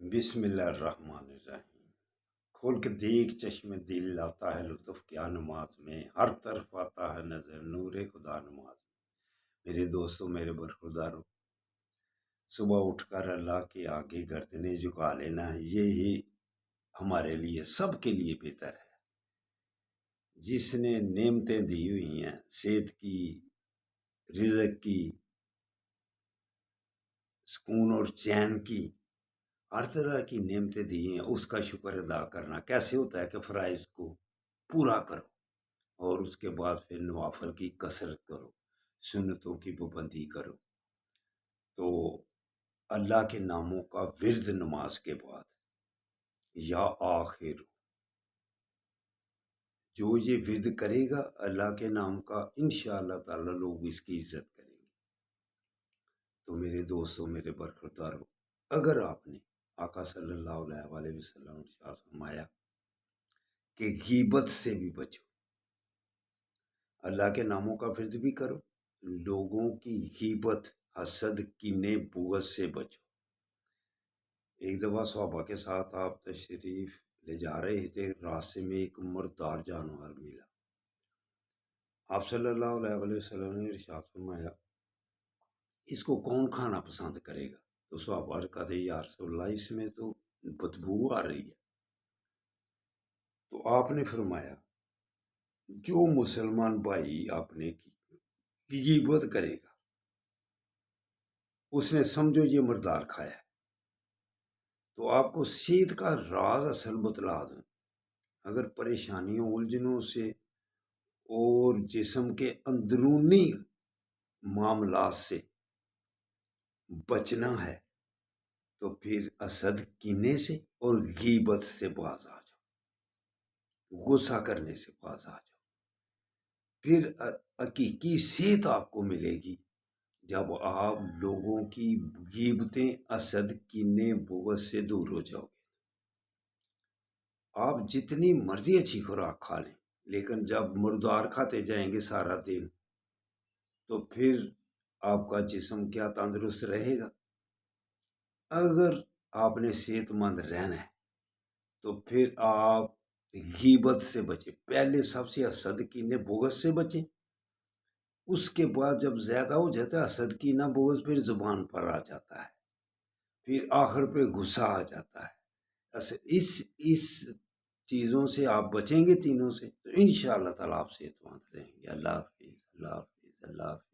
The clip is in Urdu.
بسم اللہ الرحمن الرحیم۔ کھول کے دیکھ چشم دل لاتا ہے لطف کیا نماز میں، ہر طرف آتا ہے نظر نور خدا نماز میں۔ میرے دوستو، میرے برخوردارو، صبح اٹھ کر اللہ کے آگے گردنیں جھکا لینا، یہی ہمارے لیے، سب کے لیے بہتر ہے۔ جس نے نعمتیں دی ہوئی ہیں، صحت کی، رزق کی، سکون اور چین کی، ہر طرح کی نعمتیں دی ہیں، اس کا شکر ادا کرنا کیسے ہوتا ہے کہ فرائض کو پورا کرو اور اس کے بعد پھر نوافل کی کثرت کرو، سنتوں کی پابندی کرو۔ تو اللہ کے ناموں کا ورد نماز کے بعد، یا آخر، جو یہ ورد کرے گا اللہ کے نام کا، انشاءاللہ تعالی لوگ اس کی عزت کریں گے۔ تو میرے دوستوں، میرے برخورداروں، اگر آپ نے آقا صلی اللہ علیہ وسلم نے ارشاد فرمایا کہ غیبت سے بھی بچو، اللہ کے ناموں کا ورد بھی کرو، لوگوں کی غیبت، حسد، کینے، بغض سے بچو۔ ایک دفعہ صحابہ کے ساتھ آپ تشریف لے جا رہے تھے، راستے میں ایک مردار جانور ملا۔ آپ صلی اللہ علیہ وسلم نے ارشاد فرمایا اس کو کون کھانا پسند کرے گا؟ تو صحابہ کہتے یا رسول اللہ، اس میں تو بدبو آ رہی ہے۔ تو آپ نے فرمایا جو مسلمان بھائی آپ نے کی غیبت کرے گا، اس نے سمجھو یہ مردار کھایا ہے۔ تو آپ کو صحت کا راز اصل بتلا دوں، اگر پریشانیوں، الجھنوں سے اور جسم کے اندرونی معاملات سے بچنا ہے تو پھر حسد، کینے سے اور غیبت سے باز آ جاؤ، غصہ کرنے سے باز آ جاؤ۔ پھر حقیقی صحت آپ کو ملے گی جب آپ لوگوں کی غیبتیں، حسد، کینے، بغض سے دور ہو جاؤ گے۔ آپ جتنی مرضی اچھی خوراک کھا لیں، لیکن جب مردار کھاتے جائیں گے سارا دن، تو پھر آپ کا جسم کیا تندرست رہے گا؟ اگر آپ نے صحت مند رہنا ہے تو پھر آپ غیبت سے بچیں، پہلے سب سے حسد، کینے، بغض سے بچیں۔ اس کے بعد جب زیادہ ہو جاتا ہے حسد، کینہ، بغض، پھر زبان پر آ جاتا ہے، پھر آخر پہ غصہ آ جاتا ہے۔ اس چیزوں سے آپ بچیں گے، تینوں سے، تو انشاءاللہ تعالیٰ آپ صحت مند رہیں گے۔ اللہ حافظ، اللہ حافظ، اللہ حافظ۔